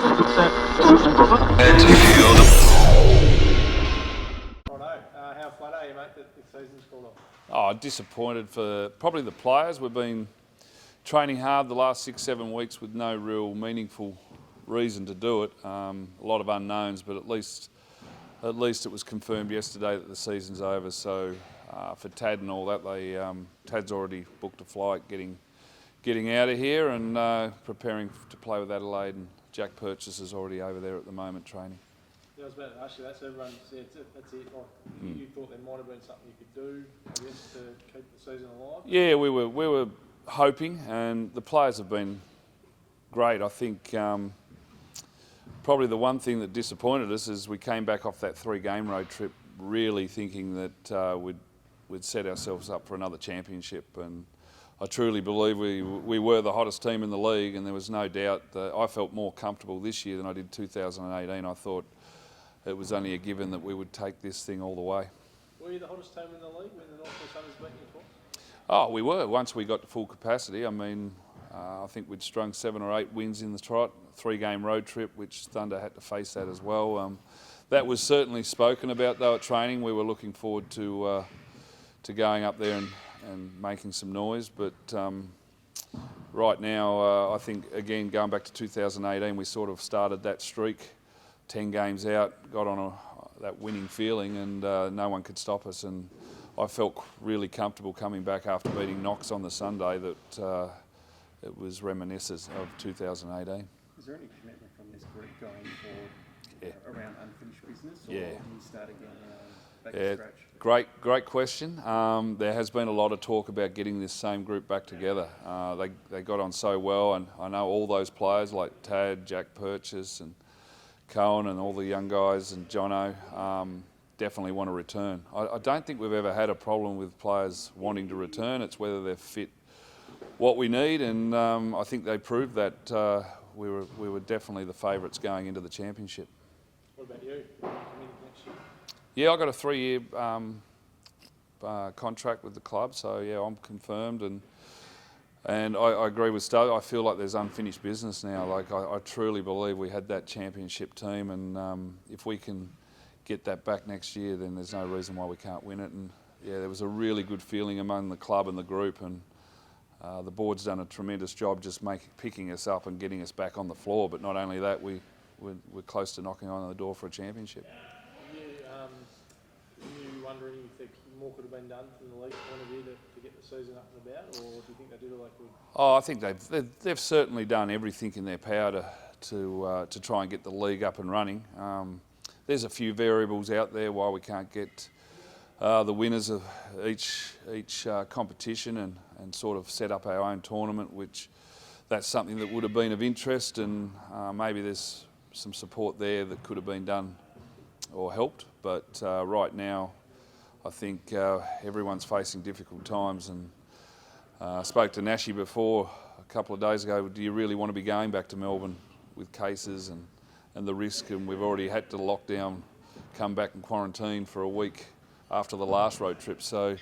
How flat are you, mate, that the season's called off? Oh, disappointed for probably the players. We've been training hard the last 6-7 weeks with no real meaningful reason to do it. A lot of unknowns, but at least it was confirmed yesterday that the season's over. So for Tad and all that, Tad's already booked a flight, getting out of here and preparing to play with Adelaide. And Jack Purchase is already over there at the moment training. Yeah, I was about to ask you that. So everyone said that's it. Like, you thought there might have been something you could do, I guess, to keep the season alive. Yeah, we were hoping, and the players have been great. I think probably the one thing that disappointed us is we came back off that 3-game road trip really thinking that we'd set ourselves up for another championship, and I truly believe we were the hottest team in the league, and there was no doubt that I felt more comfortable this year than I did 2018. I thought it was only a given that we would take this thing all the way. Were you the hottest team in the league when the North Sunners beat you twice? Oh, we were. Once we got to full capacity, I mean, I think we'd strung 7 or 8 wins in the trot, 3-game road trip, which Thunder had to face that as well. That was certainly spoken about though at training. We were looking forward to going up there and making some noise, but right now I think, again, going back to 2018, we sort of started that streak, 10 games out, got on that winning feeling, and no one could stop us. And I felt really comfortable coming back after beating Knox on the Sunday that it was reminiscent of 2018. Is there any commitment from this group going forward around unfinished business, or yeah. can you start again back to scratch? Great question. There has been a lot of talk about getting this same group back together. They got on so well, and I know all those players like Tad, Jack Purchase and Cohen and all the young guys and Jono definitely want to return. I don't think we've ever had a problem with players wanting to return. It's whether they're fit what we need, and I think they proved that we were definitely the favourites going into the championship. What about you? Are you committed next year? Yeah, I got a 3-year contract with the club, so yeah, I'm confirmed, and I agree with Stowe. I feel like there's unfinished business now. Like I truly believe we had that championship team, and if we can get that back next year, then there's no reason why we can't win it. And yeah, there was a really good feeling among the club and the group, and the board's done a tremendous job just picking us up and getting us back on the floor. But not only that, we're close to knocking on the door for a championship. Are you wondering if more could have been done from the league point of view to get the season up and about, or do you think they did all they could? Oh, I think they've certainly done everything in their power to try and get the league up and running. There's a few variables out there why we can't get the winners of each competition and sort of set up our own tournament, which that's something that would have been of interest, and maybe there's some support there that could have been done or helped. But right now, I think everyone's facing difficult times, and I spoke to Nashi before a couple of days ago. Do you really want to be going back to Melbourne with cases and the risk? And we've already had to lock down, come back and quarantine for a week after the last road trip. So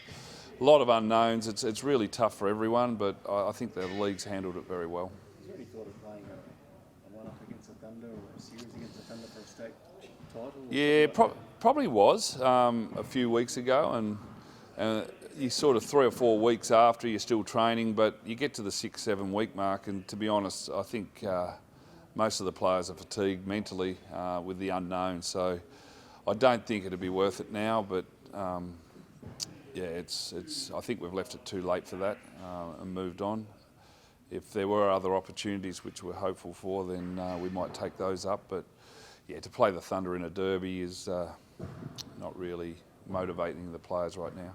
a lot of unknowns. It's really tough for everyone, but I think the league's handled it very well. Is there any thought of playing a one-up against the Thunder or a series against the Thunder for a state title? Yeah, probably was a few weeks ago, and you sort of 3 or 4 weeks after, you're still training, but you get to the 6-7 week mark, and to be honest, I think most of the players are fatigued mentally with the unknown. So I don't think it'd be worth it now, but yeah, I think we've left it too late for that and moved on. If there were other opportunities which we're hopeful for, then we might take those up. But yeah, to play the Thunder in a derby is not really motivating the players right now.